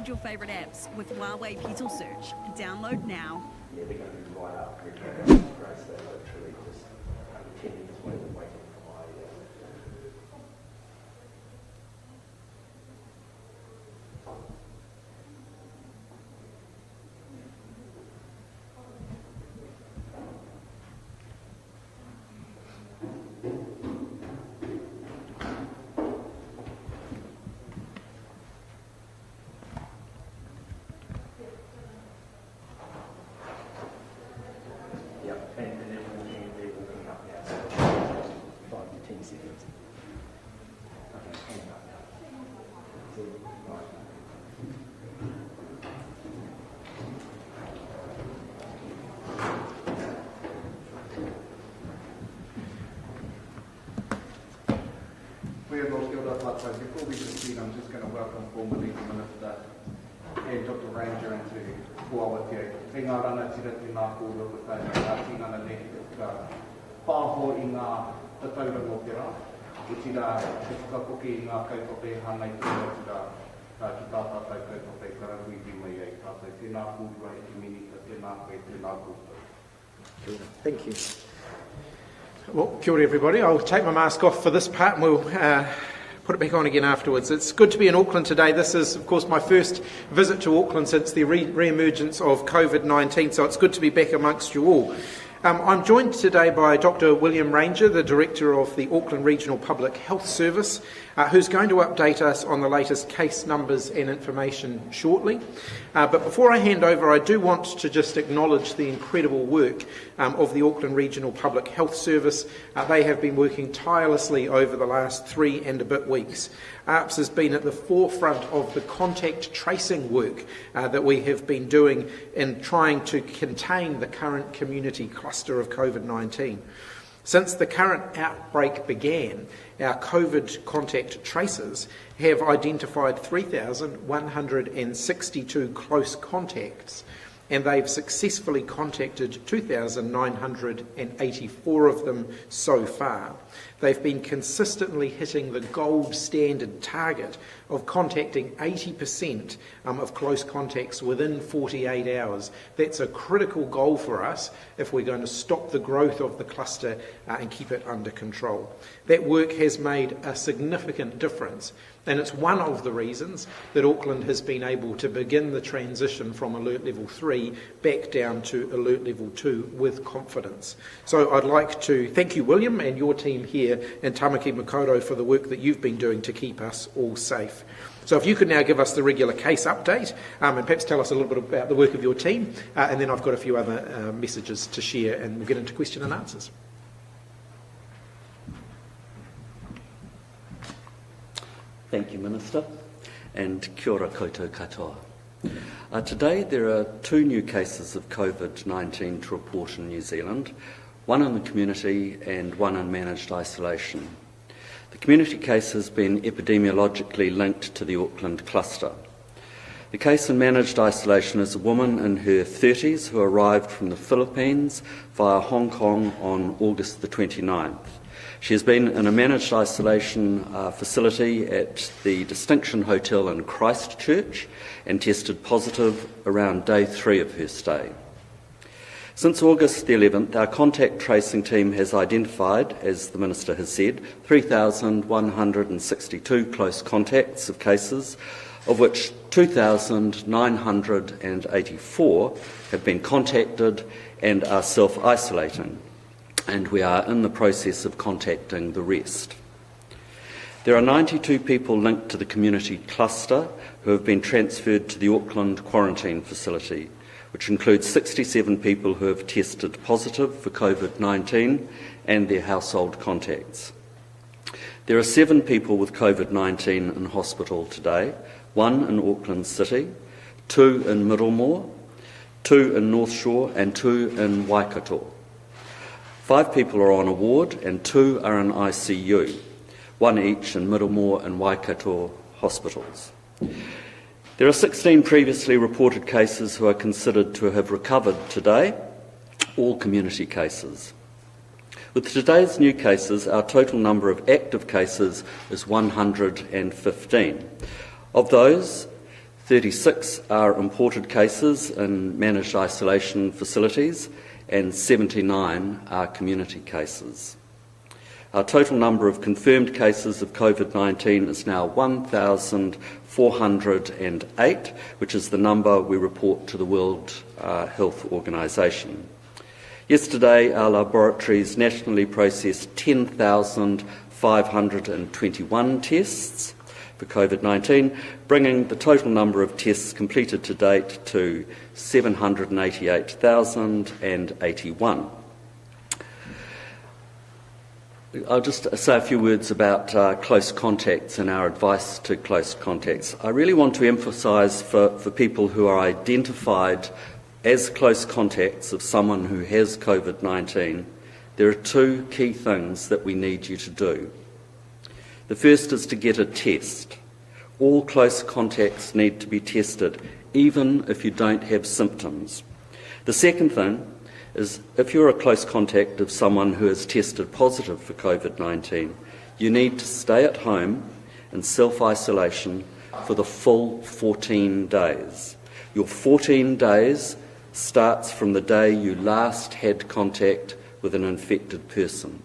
download your favourite apps with Huawei Petal Search. Download now. Yeah, they're going to be right up. Grace, they literally just 10 minutes waiting for my Before we proceed, I'm just going to welcome formally the Minister and Dr. Rainger into Huawei. Te ngā rana tira te ngā kōrero ko tāi ngā tīngana ne ka pāho i ngā tatauranga o te rā. I tira te whakapoke i ngā kaupapa hana i tira tira ki tā tātou kaupapa karanui ki mai ei tātou. Tēnā kōrero e ki minita, tēnā koe, tēnā kōrero. Thank you. Well, kia ora everybody. I'll take my mask off for this part and we'll put it back on again afterwards. It's good to be in Auckland today. This is, of course, my first visit to Auckland since the re-emergence of Covid-19, so it's good to be back amongst you all. I'm joined today by Dr. William Rainger, the Director of the Auckland Regional Public Health Service, who's going to update us on the latest case numbers and information shortly. But before I hand over, I do want to just acknowledge the incredible work of the Auckland Regional Public Health Service. They have been working tirelessly over the last 3 and a bit weeks. ARPS has been at the forefront of the contact tracing work that we have been doing in trying to contain the current community cluster of COVID-19. Since the current outbreak began, our COVID contact tracers have identified 3,162 close contacts, and they've successfully contacted 2,984 of them so far. They've been consistently hitting the gold standard target of contacting 80% of close contacts within 48 hours. That's a critical goal for us if we're going to stop the growth of the cluster and keep it under control. That work has made a significant difference, and it's one of the reasons that Auckland has been able to begin the transition from Alert Level 3 back down to Alert Level 2 with confidence. So I'd like to thank you, William, and your team here in Tamaki Makaurau for the work that you've been doing to keep us all safe. So if you could now give us the regular case update and perhaps tell us a little bit about the work of your team, and then I've got a few other messages to share and we'll get into question and answers. Thank you, Minister, and kia ora koutou katoa. Today there are 2 new cases of COVID-19 to report in New Zealand, one in the community and one in managed isolation. The community case has been epidemiologically linked to the Auckland cluster. The case in managed isolation is a woman in her 30s who arrived from the Philippines via Hong Kong on August the 29th. She has been in a managed isolation facility at the Distinction Hotel in Christchurch and tested positive around day 3 of her stay. Since August the 11th, our contact tracing team has identified, as the Minister has said, 3,162 close contacts of cases, of which 2,984 have been contacted and are self-isolating, and we are in the process of contacting the rest. There are 92 people linked to the community cluster who have been transferred to the Auckland quarantine facility, which includes 67 people who have tested positive for COVID-19 and their household contacts. There are 7 people with COVID-19 in hospital today, 1 in Auckland City, 2 in Middlemore, 2 in North Shore and 2 in Waikato. 5 people are on a ward and 2 are in ICU, 1 each in Middlemore and Waikato hospitals. There are 16 previously reported cases who are considered to have recovered today, all community cases. With today's new cases, our total number of active cases is 115. Of those, 36 are imported cases in managed isolation facilities, and 79 are community cases. Our total number of confirmed cases of COVID-19 is now 1,408, which is the number we report to the World Health Organization. Yesterday, our laboratories nationally processed 10,521 tests for COVID-19, bringing the total number of tests completed to date to 788,081. I'll just say a few words about close contacts and our advice to close contacts. I really want to emphasise for people who are identified as close contacts of someone who has COVID-19, there are two key things that we need you to do. The first is to get a test. All close contacts need to be tested, even if you don't have symptoms. The second thing is if you're a close contact of someone who has tested positive for COVID-19, you need to stay at home in self-isolation for the full 14 days. Your 14 days starts from the day you last had contact with an infected person.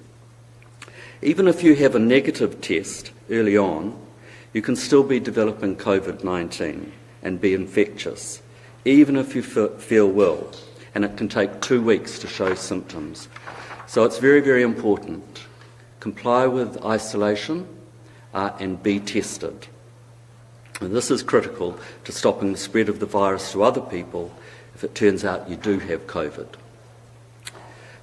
Even if you have a negative test early on, you can still be developing COVID-19 and be infectious, even if you feel well. And it can take 2 weeks to show symptoms. So it's very, very important. Comply with isolation and be tested. And this is critical to stopping the spread of the virus to other people if it turns out you do have COVID.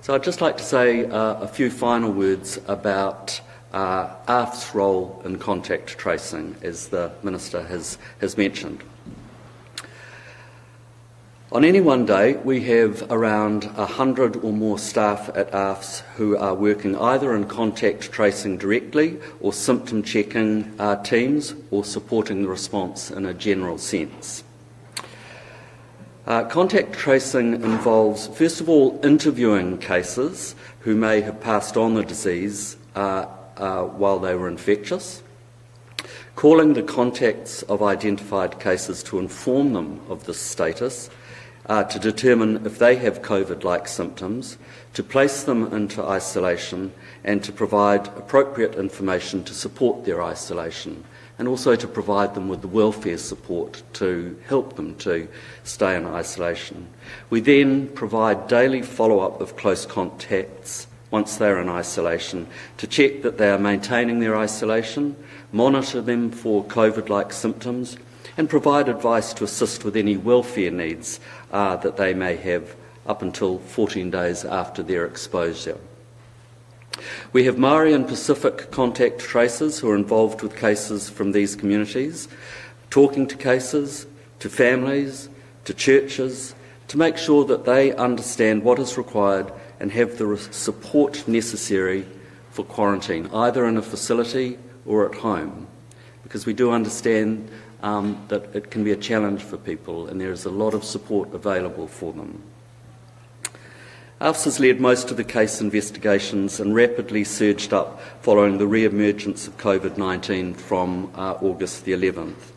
So I'd just like to say a few final words about ARF's role in contact tracing, as the Minister has mentioned. On any one day, we have around 100 or more staff at ARFs who are working either in contact tracing directly or symptom checking teams or supporting the response in a general sense. Contact tracing involves, first of all, interviewing cases who may have passed on the disease while they were infectious, calling the contacts of identified cases to inform them of this status, to determine if they have COVID-like symptoms, to place them into isolation and to provide appropriate information to support their isolation, and also to provide them with the welfare support to help them to stay in isolation. We then provide daily follow-up of close contacts once they're in isolation to check that they are maintaining their isolation, monitor them for COVID-like symptoms, and provide advice to assist with any welfare needs that they may have up until 14 days after their exposure. We have Maori and Pacific contact tracers who are involved with cases from these communities, talking to cases, to families, to churches, to make sure that they understand what is required and have the support necessary for quarantine, either in a facility or at home, because we do understand that it can be a challenge for people and there is a lot of support available for them. ARFS has led most of the case investigations and rapidly surged up following the re-emergence of COVID-19 from August the 11th.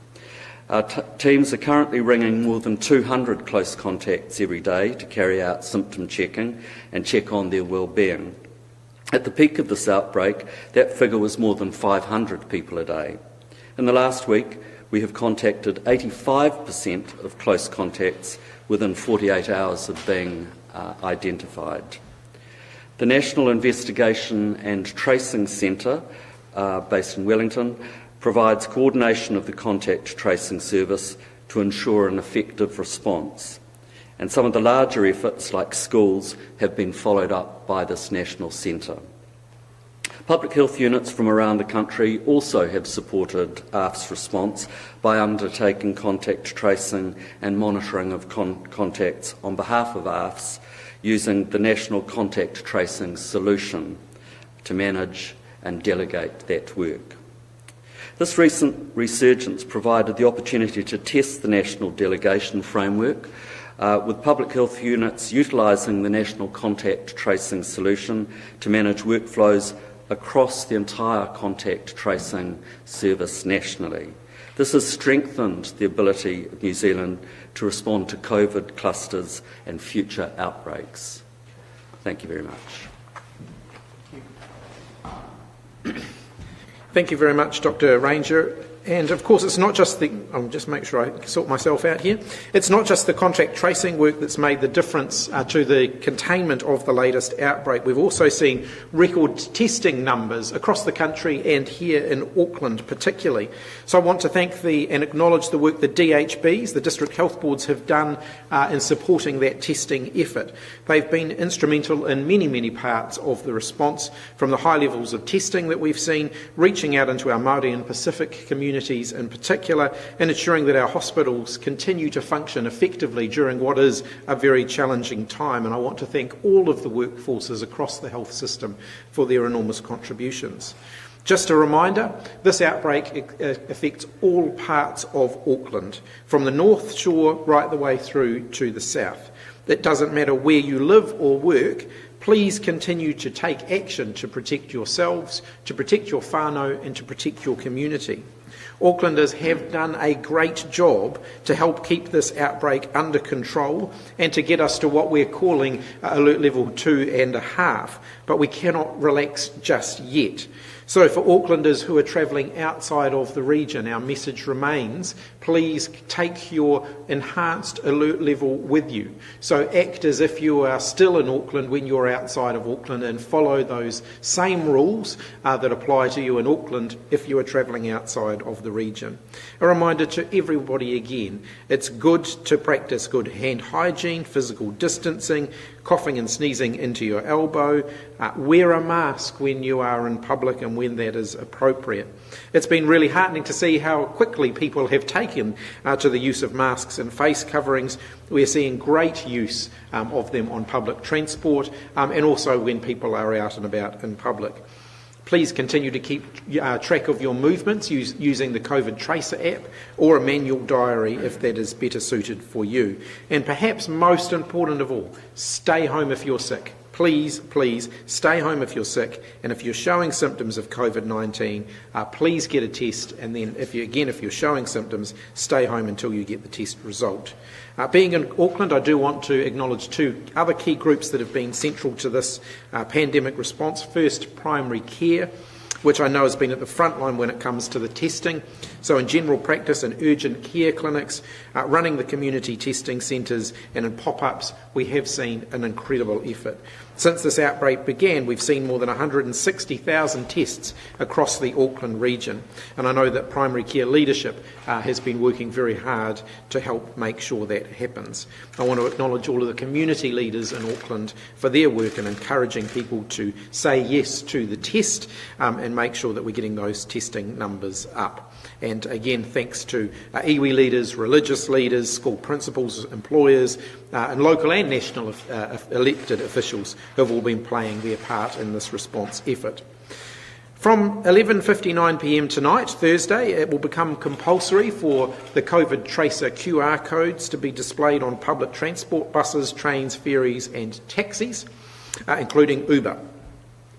Our teams are currently ringing more than 200 close contacts every day to carry out symptom checking and check on their well-being. At the peak of this outbreak, that figure was more than 500 people a day. In the last week, we have contacted 85% of close contacts within 48 hours of being identified. The National Investigation and Tracing Centre, based in Wellington, provides coordination of the contact tracing service to ensure an effective response. And some of the larger efforts, like schools, have been followed up by this national centre. Public health units from around the country also have supported ARF's response by undertaking contact tracing and monitoring of contacts on behalf of ARFs using the National Contact Tracing Solution to manage and delegate that work. This recent resurgence provided the opportunity to test the national delegation framework with public health units utilising the National Contact Tracing Solution to manage workflows across the entire contact tracing service nationally. This has strengthened the ability of New Zealand to respond to COVID clusters and future outbreaks. Thank you very much. Thank you very much, Dr. Rainger. And of course, it's not just I'll just make sure I sort myself out here. It's not just the contact tracing work that's made the difference to the containment of the latest outbreak. We've also seen record testing numbers across the country and here in Auckland particularly. So I want to thank and acknowledge the work the DHBs, the District Health Boards, have done in supporting that testing effort. They've been instrumental in many, many parts of the response, from the high levels of testing that we've seen, reaching out into our Māori and Pacific communities in particular, and ensuring that our hospitals continue to function effectively during what is a very challenging time. And I want to thank all of the workforces across the health system for their enormous contributions. Just a reminder, this outbreak affects all parts of Auckland, from the North Shore right the way through to the south. It doesn't matter where you live or work. Please continue to take action to protect yourselves, to protect your whānau, and to protect your community. Aucklanders have done a great job to help keep this outbreak under control and to get us to what we're calling alert level 2.5, but we cannot relax just yet. So for Aucklanders who are travelling outside of the region, our message remains, please take your enhanced alert level with you. So act as if you are still in Auckland when you're outside of Auckland, and follow those same rules that apply to you in Auckland if you are travelling outside of the region. A reminder to everybody again, it's good to practice good hand hygiene, physical distancing, coughing and sneezing into your elbow, wear a mask when you are in public and when that is appropriate. It's been really heartening to see how quickly people have taken to the use of masks and face coverings. We're seeing great use of them on public transport and also when people are out and about in public. Please continue to keep track of your movements using the COVID Tracer app or a manual diary if that is better suited for you. And perhaps most important of all, stay home if you're sick. Please, please stay home if you're sick, and if you're showing symptoms of COVID-19, please get a test, and then if you're showing symptoms, stay home until you get the test result. Being in Auckland, I do want to acknowledge two other key groups that have been central to this pandemic response. First, primary care, which I know has been at the front line when it comes to the testing. So in general practice and urgent care clinics, running the community testing centres and in pop-ups, we have seen an incredible effort. Since this outbreak began, we've seen more than 160,000 tests across the Auckland region. And I know that primary care leadership has been working very hard to help make sure that happens. I want to acknowledge all of the community leaders in Auckland for their work in encouraging people to say yes to the test and make sure that we're getting those testing numbers up. And again, thanks to iwi leaders, religious leaders, school principals, employers, and local and national elected officials who have all been playing their part in this response effort. From 11:59pm tonight, Thursday, it will become compulsory for the COVID Tracer QR codes to be displayed on public transport, buses, trains, ferries and taxis, including Uber.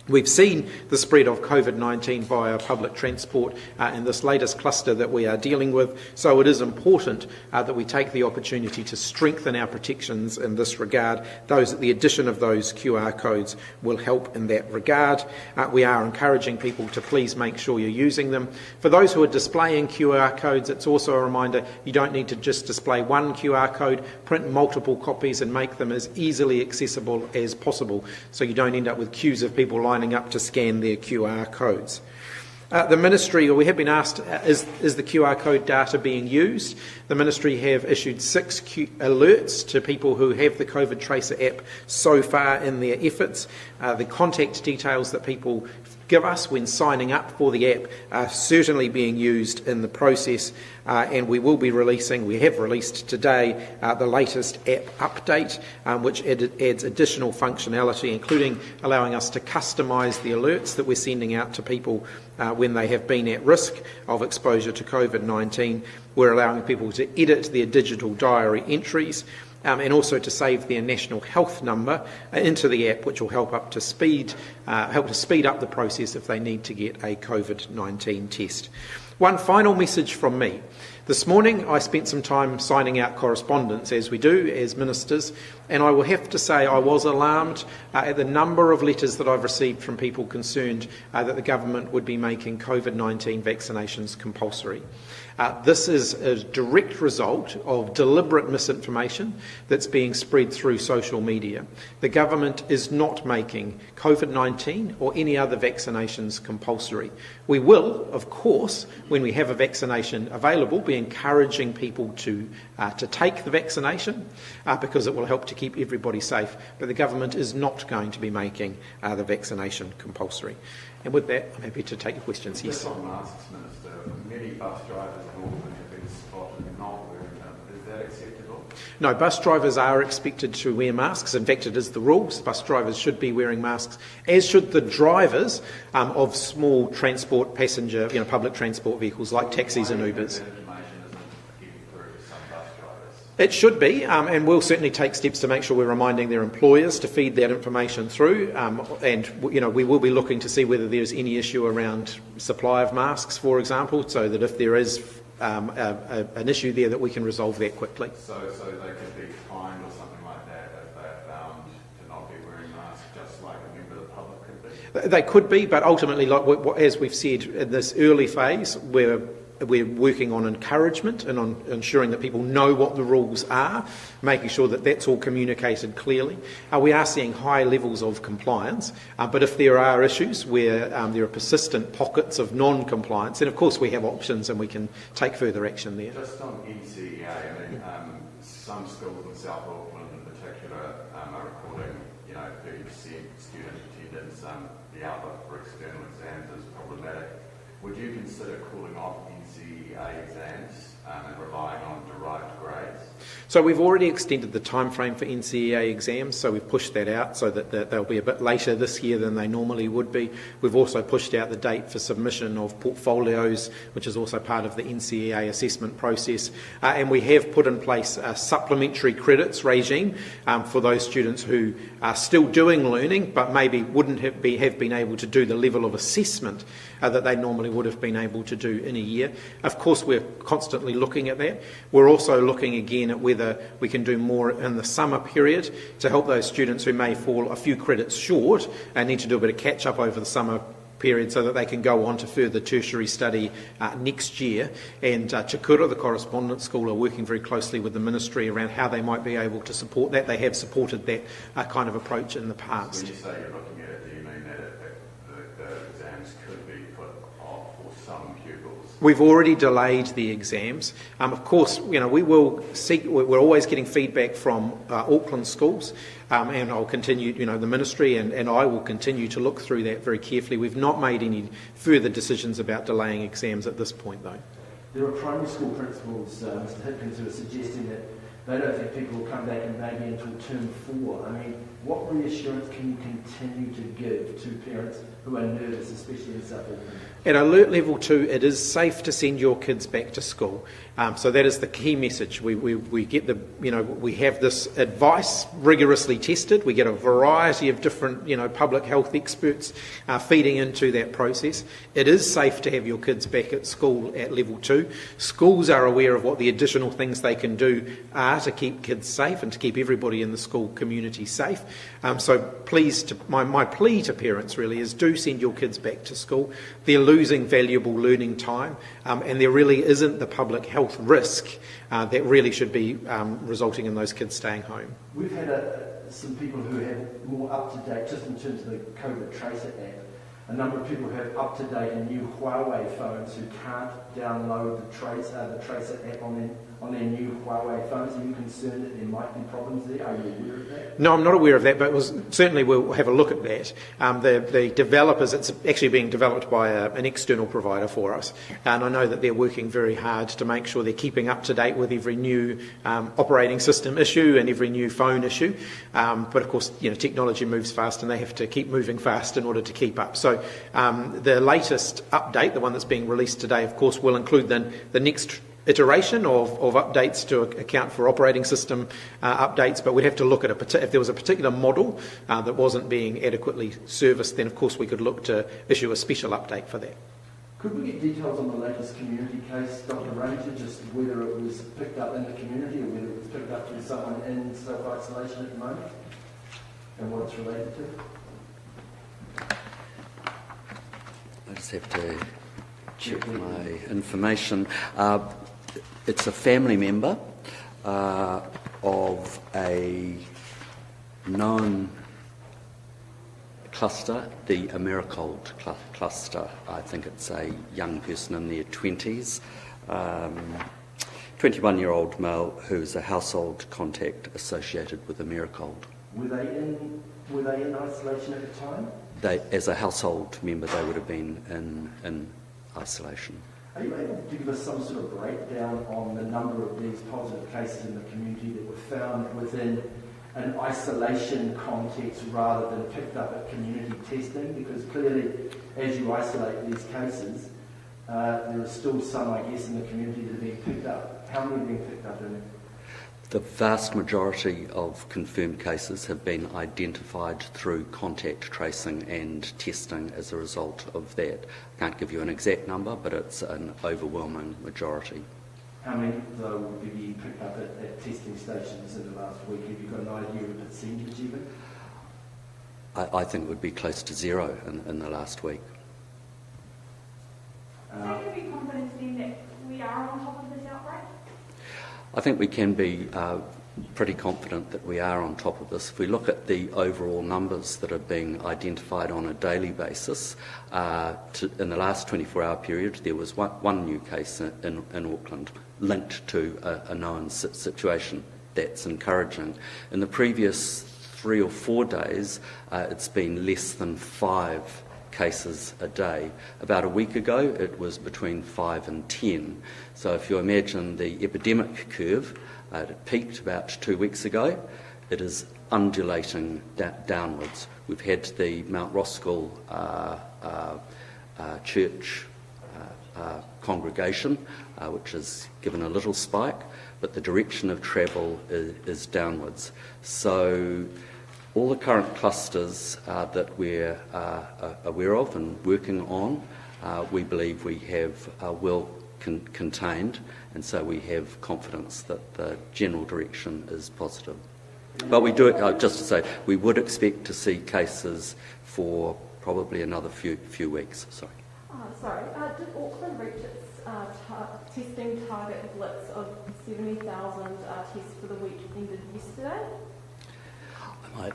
We've seen the spread of COVID-19 via public transport in this latest cluster that we are dealing with, so it is important that we take the opportunity to strengthen our protections in this regard. The addition of those QR codes will help in that regard. We are encouraging people to please make sure you're using them. For those who are displaying QR codes, it's also a reminder you don't need to just display one QR code, print multiple copies and make them as easily accessible as possible so you don't end up with queues of people lining up to scan their QR codes. The Ministry, or we have been asked, is the QR code data being used? The Ministry have issued 6 alerts to people who have the COVID Tracer app so far in their efforts. The contact details that people give us when signing up for the app are certainly being used in the process, and we have released today the latest app update, which adds additional functionality, including allowing us to customise the alerts that we're sending out to people when they have been at risk of exposure to COVID-19. We're allowing people to edit their digital diary entries, and also to save their national health number into the app, which will help to speed up the process if they need to get a COVID-19 test. One final message from me. This morning I spent some time signing out correspondence, as we do as ministers, and I will have to say I was alarmed at the number of letters that I've received from people concerned that the government would be making COVID-19 vaccinations compulsory. This is a direct result of deliberate misinformation that's being spread through social media. The government is not making COVID-19 or any other vaccinations compulsory. We will, of course, when we have a vaccination available, be encouraging people to take the vaccination because it will help to keep everybody safe. But the government is not going to be making the vaccination compulsory. And with that, I'm happy to take your questions. Yes. Just on masks, Minister, many bus drivers in Auckland have been spotted not wearing them. Is that acceptable? No, bus drivers are expected to wear masks. In fact, it is the rules. Bus drivers should be wearing masks, as should the drivers of small transport passenger, public transport vehicles like taxis and Ubers. It should be, and we'll certainly take steps to make sure we're reminding their employers to feed that information through, and we will be looking to see whether there's any issue around supply of masks, for example, so that if there is an issue there, that we can resolve that quickly. So they could be fined or something like that if they're found to not be wearing masks, just like a member of the public could be? They could be, but ultimately, as we've said, in this early phase, we're working on encouragement and on ensuring that people know what the rules are, making sure that that's all communicated clearly. We are seeing high levels of compliance, but if there are issues where there are persistent pockets of non-compliance, then of course we have options and we can take further action there. Just on NCEA, some schools in South Auckland in particular are recording 30% student attendance. The outlook for external exams is problematic. Would you consider calling off NCEA exams and relying on derived grades? So we've already extended the time frame for NCEA exams, so we've pushed that out so that they'll be a bit later this year than they normally would be. We've also pushed out the date for submission of portfolios, which is also part of the NCEA assessment process, and we have put in place a supplementary credits regime for those students who are still doing learning but maybe wouldn't have been able to do the level of assessment that they normally would have been able to do in a year. Of course, we're constantly looking at that. We're also looking again at whether we can do more in the summer period to help those students who may fall a few credits short and need to do a bit of catch up over the summer period so that they can go on to further tertiary study next year. And Te Kura, the correspondence school, are working very closely with the ministry around how they might be able to support that. They have supported that kind of approach in the past. So when you say you're looking at it, do you mean that the exams could be put off for some pupils? We've already delayed the exams. Of course, we will seek. We're always getting feedback from Auckland schools, and I'll continue. The ministry and I will continue to look through that very carefully. We've not made any further decisions about delaying exams at this point, though. There are primary school principals, Mr. Hipkins, who are suggesting that they don't think people will come back and maybe until term 4. What reassurance can you continue to give to parents who are nervous, especially in South Auckland? At alert level 2, it is safe to send your kids back to school. So that is the key message. We get we have this advice rigorously tested. We get a variety of different, public health experts feeding into that process. It is safe to have your kids back at school at level 2. Schools are aware of what the additional things they can do are to keep kids safe and to keep everybody in the school community safe. So please, my plea to parents really is do send your kids back to school. They're losing valuable learning time, and there really isn't the public health risk that really should be resulting in those kids staying home. We've had some people who have more up-to-date, just in terms of the COVID Tracer app, a number of people who have up-to-date and new Huawei phones who can't download the Tracer app on their new Huawei phones. Are you concerned that there might be problems there? Are you aware of that? No, I'm not aware of that, but certainly we'll have a look at that. The developers, it's actually being developed by an external provider for us, and I know that they're working very hard to make sure they're keeping up to date with every new operating system issue and every new phone issue. But of course, technology moves fast, and they have to keep moving fast in order to keep up. So the latest update, the one that's being released today, of course, will include the next iteration of updates to account for operating system updates, but we'd have to look at if there was a particular model that wasn't being adequately serviced, then of course we could look to issue a special update for that. Could we get details on the latest community case, Dr. Rainger, just whether it was picked up in the community or whether it was picked up through someone in self-isolation at the moment, and what it's related to? I just have to check my information. It's a family member of a known cluster, the Americold cluster. I think it's a young person in their 20s, 21-year-old male who's a household contact associated with Americold. Were they in isolation at the time? As a household member, they would have been in isolation. Are you able to give us some sort of breakdown on the number of these positive cases in the community that were found within an isolation context rather than picked up at community testing? Because clearly, as you isolate these cases, there are still some, I guess, in the community that are being picked up. How many are being picked up in? The vast majority of confirmed cases have been identified through contact tracing and testing as a result of that. I can't give you an exact number, but it's an overwhelming majority. How many, though, would be picked up at testing stations in the last week? Have you got an idea of the percentage even? I think it would be close to zero in the last week. So can we be confident then that we are on top of this outbreak? I think we can be pretty confident that we are on top of this. If we look at the overall numbers that are being identified on a daily basis, in the last 24-hour period there was one new case in Auckland linked to a known situation. That's encouraging. In the previous 3 or 4 days, it's been less than 5 cases a day. About a week ago, it was between 5 and 10. So if you imagine the epidemic curve, it peaked about 2 weeks ago. It is undulating downwards. We've had the Mount Roskill church congregation, which has given a little spike, but the direction of travel is downwards. So all the current clusters that we're aware of and working on, we believe we have well contained, and so we have confidence that the general direction is positive. But we do, just to say, we would expect to see cases for probably another few weeks. Sorry. Did Auckland reach its testing target blitz of 70,000 tests for the week ended yesterday? I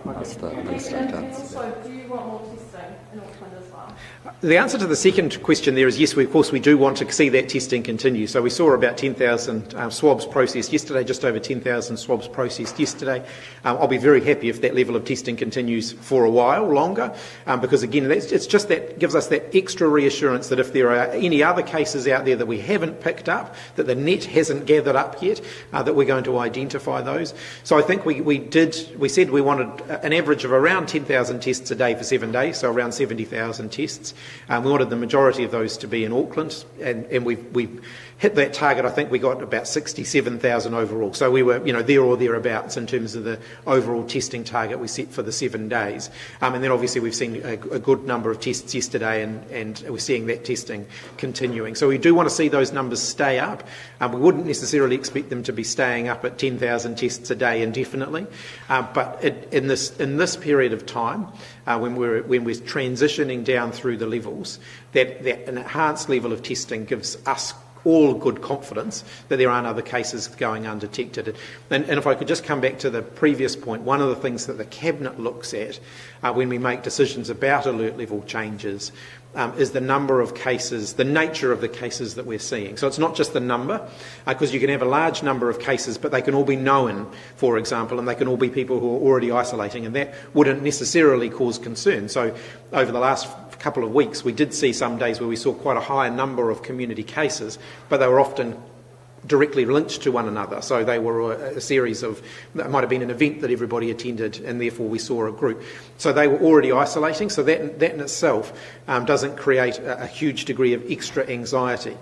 might ask the Minister to And answer that. also, do you want more testing in Auckland as well? The answer to the second question there is yes, of course we do want to see that testing continue. So we saw about 10,000 swabs processed yesterday, just over 10,000 swabs processed yesterday. I'll be very happy if that level of testing continues for a while longer, because again, it's just that gives us that extra reassurance that if there are any other cases out there that we haven't picked up, that the net hasn't gathered up yet, that we're going to identify those. So I think we said we wanted an average of around 10,000 tests a day for 7 days, so around 70,000 tests. We wanted the majority of those to be in Auckland, and we've hit that target. I think we got about 67,000 overall. So we were, there or thereabouts in terms of the overall testing target we set for the 7 days. And then obviously we've seen a good number of tests yesterday, and we're seeing that testing continuing. So we do want to see those numbers stay up. We wouldn't necessarily expect them to be staying up at 10,000 tests a day indefinitely, but in this period of time, when we're transitioning down through the levels, that an enhanced level of testing gives us all good confidence that there aren't other cases going undetected. And if I could just come back to the previous point, one of the things that the Cabinet looks at when we make decisions about alert level changes is the number of cases, the nature of the cases that we're seeing. So it's not just the number, because you can have a large number of cases, but they can all be known, for example, and they can all be people who are already isolating, and that wouldn't necessarily cause concern. So over the last couple of weeks, we did see some days where we saw quite a high number of community cases, but they were often directly linked to one another. So they were a series of, it might have been an event that everybody attended, and therefore we saw a group. So they were already isolating, so that in itself doesn't create a huge degree of extra anxiety.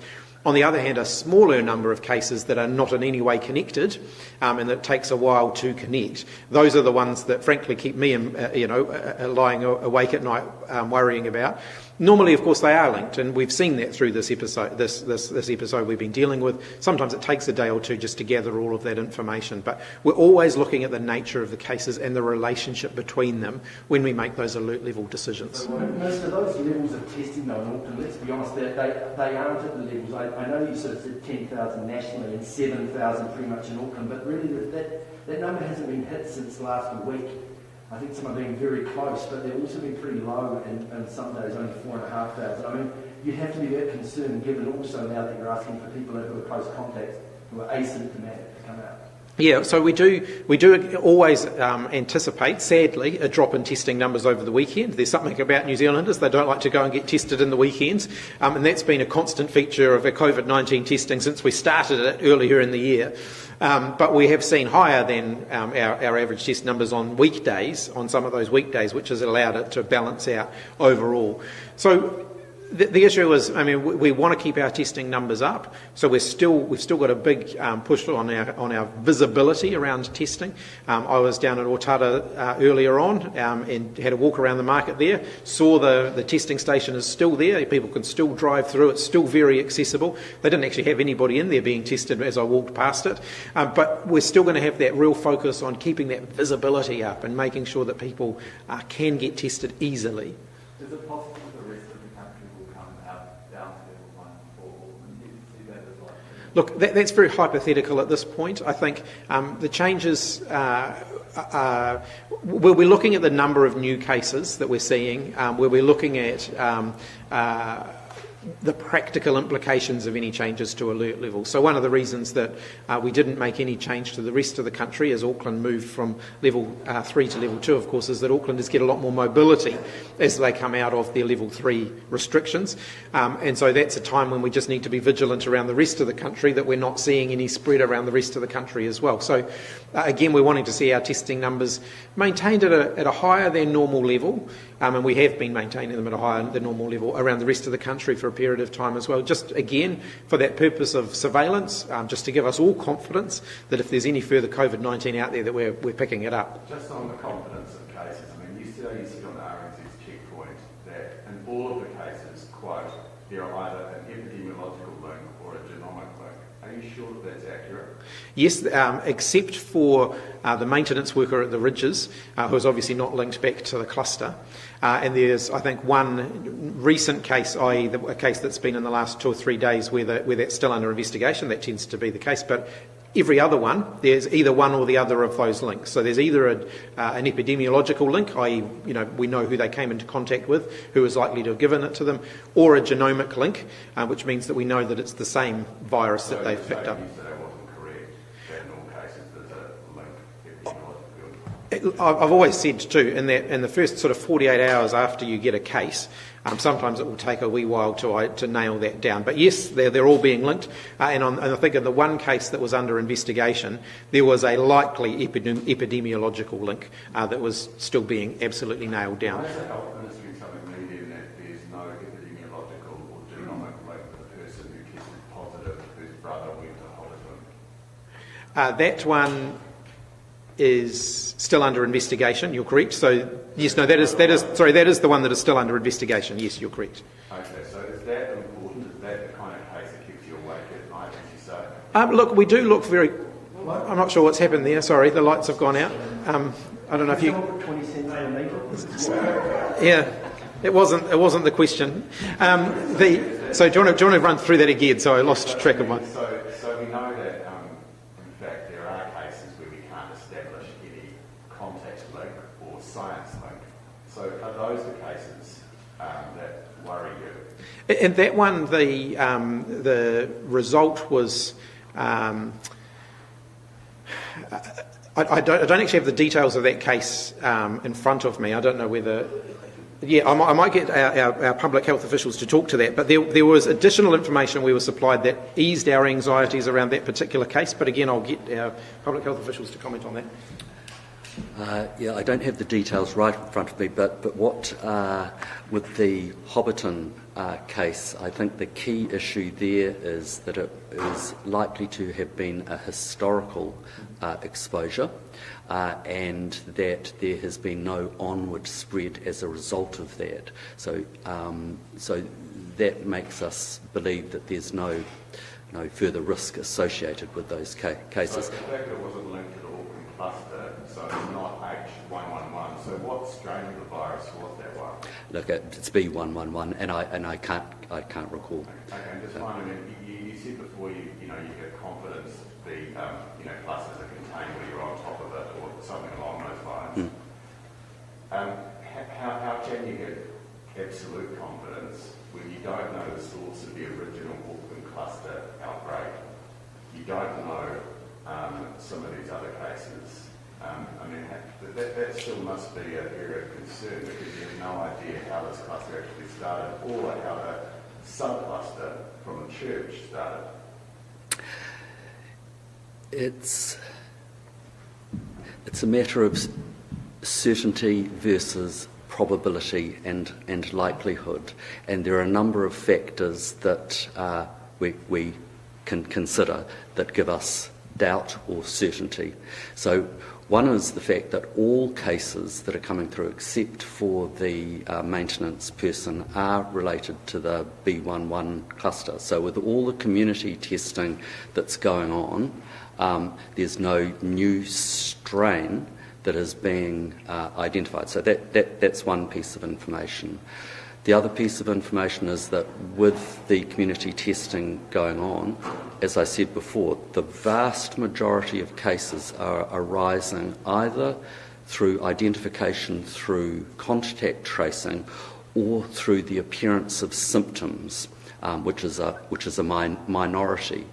On the other hand, a smaller number of cases that are not in any way connected, and that takes a while to connect, those are the ones that frankly keep me lying awake at night worrying about. Normally, of course, they are linked, and we've seen that through this episode. This episode we've been dealing with. Sometimes it takes a day or two just to gather all of that information, but we're always looking at the nature of the cases and the relationship between them when we make those alert level decisions. So, Minister, those levels of testing, though, in Auckland, let's be honest, they aren't at the levels. I know you sort of said 10,000 nationally and 7,000 pretty much in Auckland, but really that number hasn't been hit since last week. I think some are being very close, but they've also been pretty low, and some days only 4,500. I mean, you have to be that concerned, given also now that you're asking for people who are close contacts, who are asymptomatic, to come out. Yeah, so we do always anticipate, sadly, a drop in testing numbers over the weekend. There's something about New Zealanders, they don't like to go and get tested in the weekends, and that's been a constant feature of our Covid-19 testing since we started it earlier in the year. But we have seen higher than our average test numbers on weekdays, on some of those weekdays, which has allowed it to balance out overall. So the issue is, I mean, we want to keep our testing numbers up, so we've still got a big push on our visibility around testing. I was down at Otara earlier on and had a walk around the market there, saw the testing station is still there, people can still drive through, it's still very accessible. They didn't actually have anybody in there being tested as I walked past it, but we're still going to have that real focus on keeping that visibility up and making sure that people can get tested easily. Is it possible the rest of the country will come out down to level 1 for Auckland? Do you see that as likely? Look, that's very hypothetical at this point. I think the changes, we'll be looking at the number of new cases that we're seeing. We'll be looking at the practical implications of any changes to alert levels. So one of the reasons that we didn't make any change to the rest of the country as Auckland moved from level 3 to level 2, of course, is that Aucklanders get a lot more mobility as they come out of their level 3 restrictions. And so that's a time when we just need to be vigilant around the rest of the country that we're not seeing any spread around the rest of the country as well. So again, we're wanting to see our testing numbers maintained at a higher than normal level, and we have been maintaining them at a higher than normal level around the rest of the country for a period of time as well. Just again, for that purpose of surveillance, just to give us all confidence that if there's any further COVID-19 out there that we're picking it up. Just on the confidence of cases, I mean, yesterday you said on the RNZ's checkpoint that in all of the cases, quote, there are either an epidemiological link or a genomic link. Are you sure that that's accurate? Yes, except for the maintenance worker at the Ridges, who is obviously not linked back to the cluster. And there's, I think, one recent case, i.e. a case that's been in the last 2 or 3 days where that's still under investigation. That tends to be the case. But every other one, there's either one or the other of those links. So there's either an epidemiological link, i.e. we know who they came into contact with, who is likely to have given it to them, or a genomic link, which means that we know that it's the same virus that they've picked up. I've always said too, in the first sort of 48 hours after you get a case, sometimes it will take a wee while to nail that down. But yes, they're all being linked. And I think in the one case that was under investigation, there was a likely epidemiological link that was still being absolutely nailed down. Why does the Health Ministry something mean that there's no epidemiological or genomic link with the person who tested positive whose brother went to Hollywood? That one is still under investigation. You're correct. So yes, no, that is the one that is still under investigation. Yes, you're correct. Okay, so is that important? Is that the kind of case that keeps you awake at night, as you say? Look, we do look very. I'm not sure what's happened there. Sorry, the lights have gone out. I don't know if you. 20 cents a metre. Yeah, it wasn't the question. So do you want to run through that again? So I lost track of my. So we know that in fact there are cases where we can't establish any contact link or science link. So are those the cases that worry you? In that one, the result was. I don't actually have the details of that case in front of me. I don't know whether. Yeah, I might get our public health officials to talk to that, but there was additional information we were supplied that eased our anxieties around that particular case, but again, I'll get our public health officials to comment on that. Yeah, I don't have the details right in front of me, but what with the Hobbiton case, I think the key issue there is that it is likely to have been a historical exposure, and that there has been no onward spread as a result of that. So that makes us believe that there's no further risk associated with those cases. So the fact it wasn't linked to the Auckland cluster, so it's not H111. So what strain of the virus was that one? Look, it's B111, and I can't recall. Okay, and just finally, you said before you get confidence the clusters are contained or you're on top of it or something along those lines. How can you get absolute confidence when you don't know the source of the original Auckland cluster outbreak? You don't know some of these other cases. That still must be an area of concern because you have no idea how this cluster actually started or how the subcluster from the church started. It's a matter of certainty versus probability and likelihood, and there are a number of factors that we can consider that give us doubt or certainty. So one is the fact that all cases that are coming through, except for the maintenance person, are related to the B11 cluster. So with all the community testing that's going on, there's no new strain that is being identified. So that's one piece of information. The other piece of information is that with the community testing going on, as I said before, the vast majority of cases are arising either through identification through contact tracing or through the appearance of symptoms, which is a minority.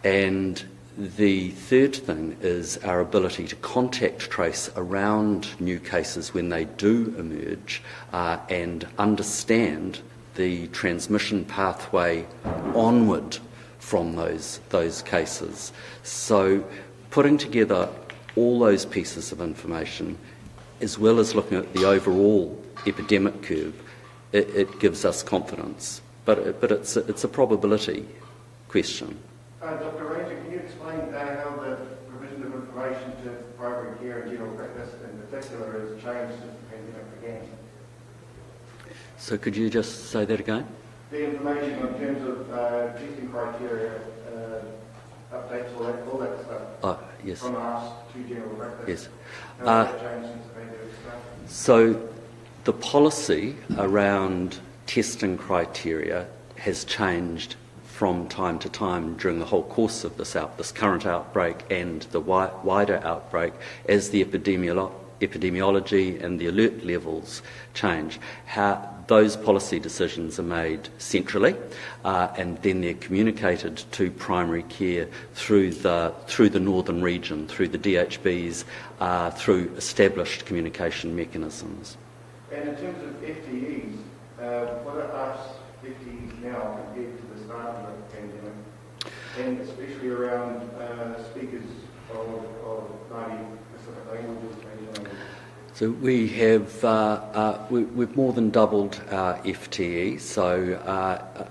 And the third thing is our ability to contact trace around new cases when they do emerge and understand the transmission pathway onward from those cases. So putting together all those pieces of information, as well as looking at the overall epidemic curve, it gives us confidence. But it's a probability question. Dr. Rainger, can you explain how the provision of information to primary care and general practice in particular has changed since the pandemic began? So could you just say that again? The information in terms of testing criteria, updates, all that stuff. Yes. From us to general practice. Yes. How has that changed since the pandemic started? So the policy around testing criteria has changed from time to time during the whole course of this current outbreak and the wider outbreak as the epidemiology and the alert levels change. How those policy decisions are made centrally, and then they're communicated to primary care through the northern region, through the DHBs, through established communication mechanisms. And in terms of FTEs, what are us FTEs now compared to the start of the pandemic, and especially around speakers of 90 Pacific languages, Asian languages? So we have we've more than doubled our FTE. So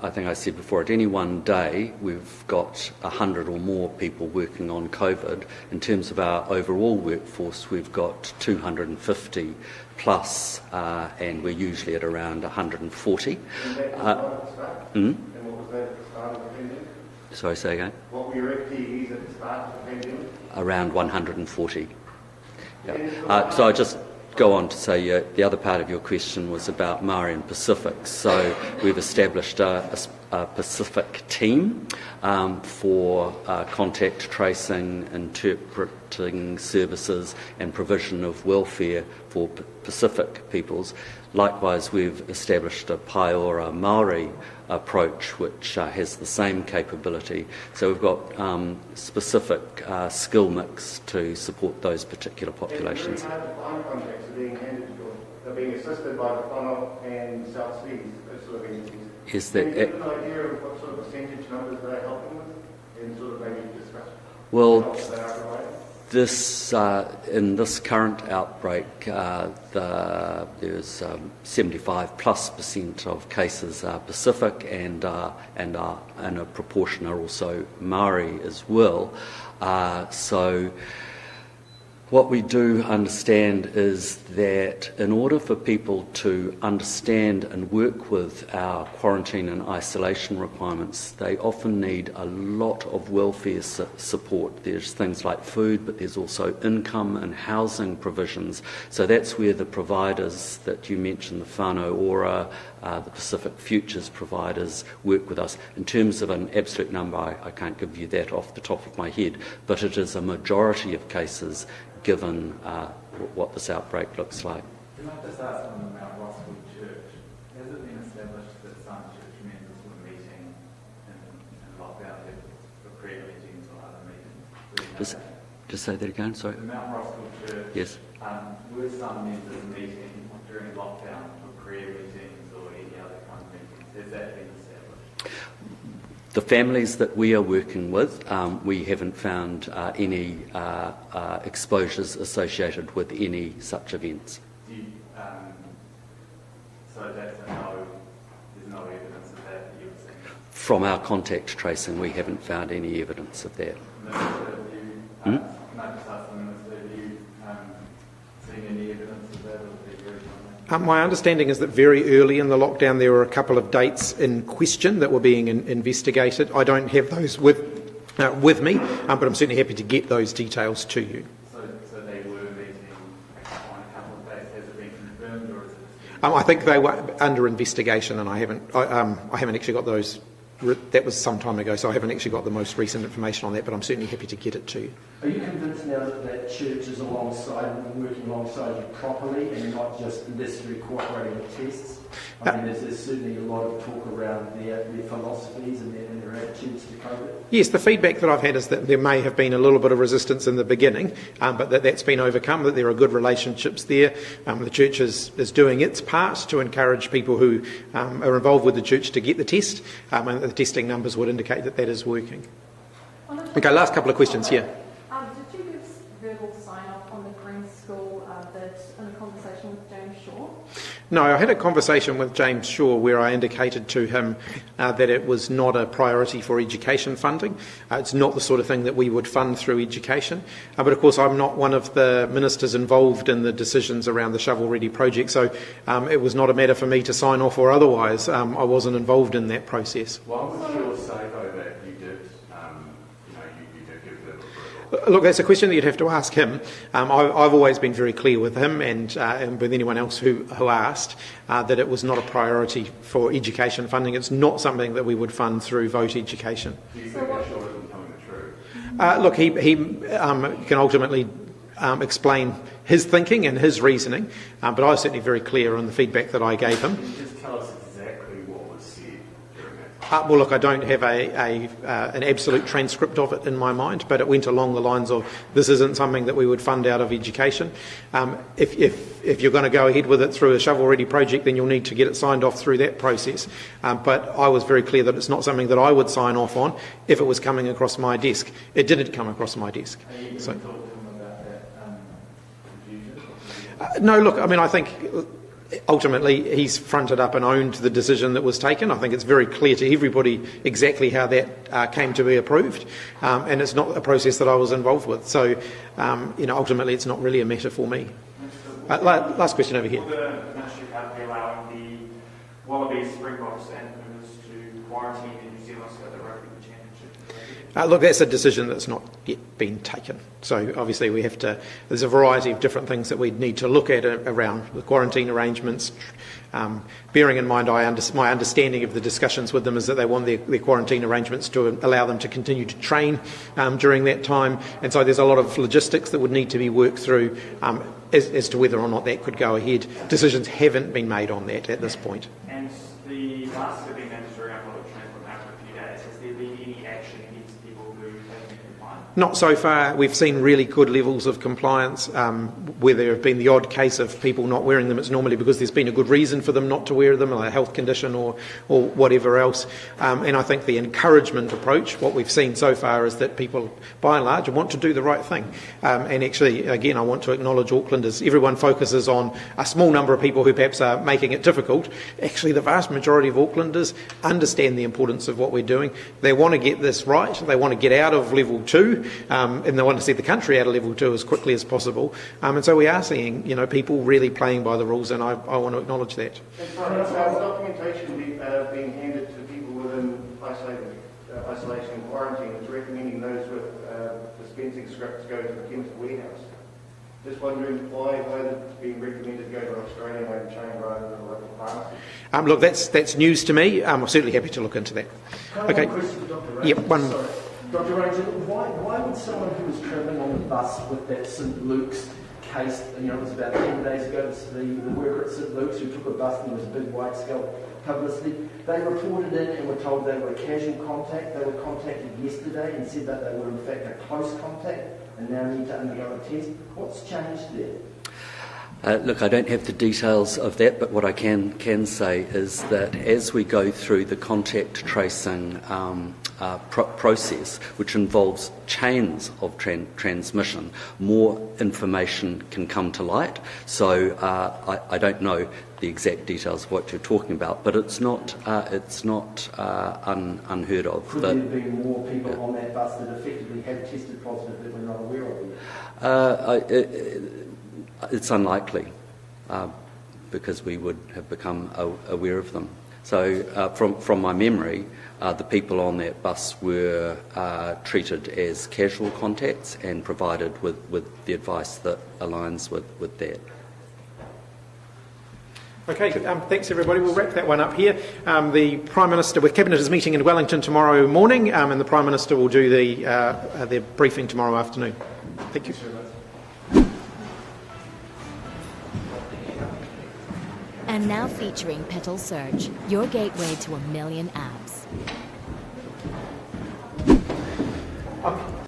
I think I said before, at any one day we've got 100 or more people working on COVID. In terms of our overall workforce, we've got 250 plus, and we're usually at around 140. And that was not at the start? And what was that at the start of the pandemic? Sorry, say again? What were your FTEs at the start of the pandemic? Around 140. Yeah. So I just go on to say the other part of your question was about Maori and Pacific. So we've established a Pacific team for contact tracing, interpreting services and provision of welfare for Pacific peoples. Likewise, we've established a Paiora Maori approach which has the same capability. So we've got specific skill mix to support those particular populations. It's very hard to find contacts are being handed to them. They're being assisted by the whānau and South Seas, those sort of entities. Is Can that you give an idea of what sort of percentage numbers they're helping with and sort of maybe discuss well? what they are providing? In this current outbreak, there's 75+% of cases are Pacific, and a proportion are also Maori as well. So what we do understand is that in order for people to understand and work with our quarantine and isolation requirements, they often need a lot of welfare support. There's things like food, but there's also income and housing provisions. So that's where the providers that you mentioned, the Whānau Ora, the Pacific Futures providers, work with us. In terms of an absolute number, I can't give you that off the top of my head, but it is a majority of cases given what this outbreak looks like. Can I just ask on the Mount Roskill Church, has it been established that some church members were meeting in lockdown for prayer meetings or other meetings? Just say that again, sorry. The Mount Roskill Church, yes. Were some members meeting during lockdown for prayer meetings or any other kind of meetings? Has that been established? The families that we are working with, we haven't found any exposures associated with any such events. So that's there's no evidence of that you've seen? From our contact tracing, we haven't found any evidence of that. Minister, can I just ask the Minister, have you seen any evidence of that? My understanding is that very early in the lockdown there were a couple of dates in question that were being investigated. I don't have those with me, but I'm certainly happy to get those details to you. So they were meeting on a couple of days. Has it been confirmed, or is it? I think they were under investigation, and I haven't actually got those. That was some time ago, so I haven't actually got the most recent information on that, but I'm certainly happy to get it to you. Are you convinced now that church is working alongside you properly and not just necessarily cooperating with tests? I mean, there's certainly a lot of talk around their philosophies and their attitudes to COVID. Yes, the feedback that I've had is that there may have been a little bit of resistance in the beginning, but that's been overcome, that there are good relationships there. The church is doing its part to encourage people who are involved with the church to get the test, and the testing numbers would indicate that is working. Okay, last couple of questions here. Did you give verbal sign-off on the Green School that in a conversation with James Shaw? No, I had a conversation with James Shaw where I indicated to him that it was not a priority for education funding. It's not the sort of thing that we would fund through education. But of course, I'm not one of the ministers involved in the decisions around the shovel-ready project, so it was not a matter for me to sign off or otherwise. I wasn't involved in that process. Why would you say, though, that you did, you did give verbal approval? Look, that's a question that you'd have to ask him. I've always been very clear with him and with anyone else who asked that it was not a priority for education funding. It's not something that we would fund through Vote Education. Do you think that Shaw isn't telling the truth? Look, he can ultimately explain his thinking and his reasoning, but I was certainly very clear on the feedback that I gave him. Can you just tell us exactly what was said during that? Well, look, I don't have an absolute transcript of it in my mind, but it went along the lines of this isn't something that we would fund out of education. If you're going to go ahead with it through a shovel-ready project, then you'll need to get it signed off through that process. But I was very clear that it's not something that I would sign off on if it was coming across my desk. It didn't come across my desk. Are you going to talk to him about that confusion? No, look, I mean, I think ultimately he's fronted up and owned the decision that was taken. I think it's very clear to everybody exactly how that came to be approved, and it's not a process that I was involved with. So, ultimately it's not really a matter for me. Last question over here. Will the Ministry be allowing the Wallabies, Springboks and Boomers to quarantine in New Zealand so that the rugby championship? Look, that's a decision that's not yet been taken. So obviously there's a variety of different things that we need to look at around the quarantine arrangements. Bearing in mind my understanding of the discussions with them is that they want their quarantine arrangements to allow them to continue to train during that time. And so there's a lot of logistics that would need to be worked through as to whether or not that could go ahead. Decisions haven't been made on that at this point. And the masks have been mandatory on public transport now for a few days. Has there been any action against people who have been compliant? Not so far. We've seen really good levels of compliance. Where there have been the odd case of people not wearing them, it's normally because there's been a good reason for them not to wear them, like a health condition or whatever else. And I think the encouragement approach, what we've seen so far is that people, by and large, want to do the right thing. And actually, again, I want to acknowledge Auckland as everyone focuses on a small number of people who perhaps are making it difficult. Actually, the vast majority of Aucklanders understand the importance of what we're doing. They want to get this right. They want to get out of level 2. And they want to see the country out of level 2 as quickly as possible. And so we are seeing, people really playing by the rules, and I want to acknowledge that. Documentation being handed to people within isolation and quarantine is recommending those with dispensing scripts go to the chemist warehouse. Just wondering why it's being recommended to go to an Australian-owned chain rather than a local pharmacy. Look, that's news to me. I'm certainly happy to look into that. Okay. One question for Dr. Rainger. Yep, one. Sorry. Dr. Rainger, why would someone who was travelling on the bus with that St Luke's case, it was about 10 days ago, the worker at St Luke's who took a bus and there was a big white scale publicity, they reported in and were told they were a casual contact. They were contacted yesterday and said that they were in fact a close contact and now need to undergo a test. What's changed there? Look, I don't have the details of that, but what I can say is that as we go through the contact tracing process, which involves chains of transmission, more information can come to light. So I don't know the exact details of what you're talking about, but it's not unheard of. Could there be more people on that bus that effectively have tested positive that we're not aware of? It's unlikely, because we would have become aware of them. So from my memory, the people on that bus were treated as casual contacts and provided with the advice that aligns with that. Okay, thanks everybody. We'll wrap that one up here. The Prime Minister with Cabinet is meeting in Wellington tomorrow morning, and the Prime Minister will do their briefing tomorrow afternoon. Thank you. And now featuring Petal Surge, your gateway to 1 million apps.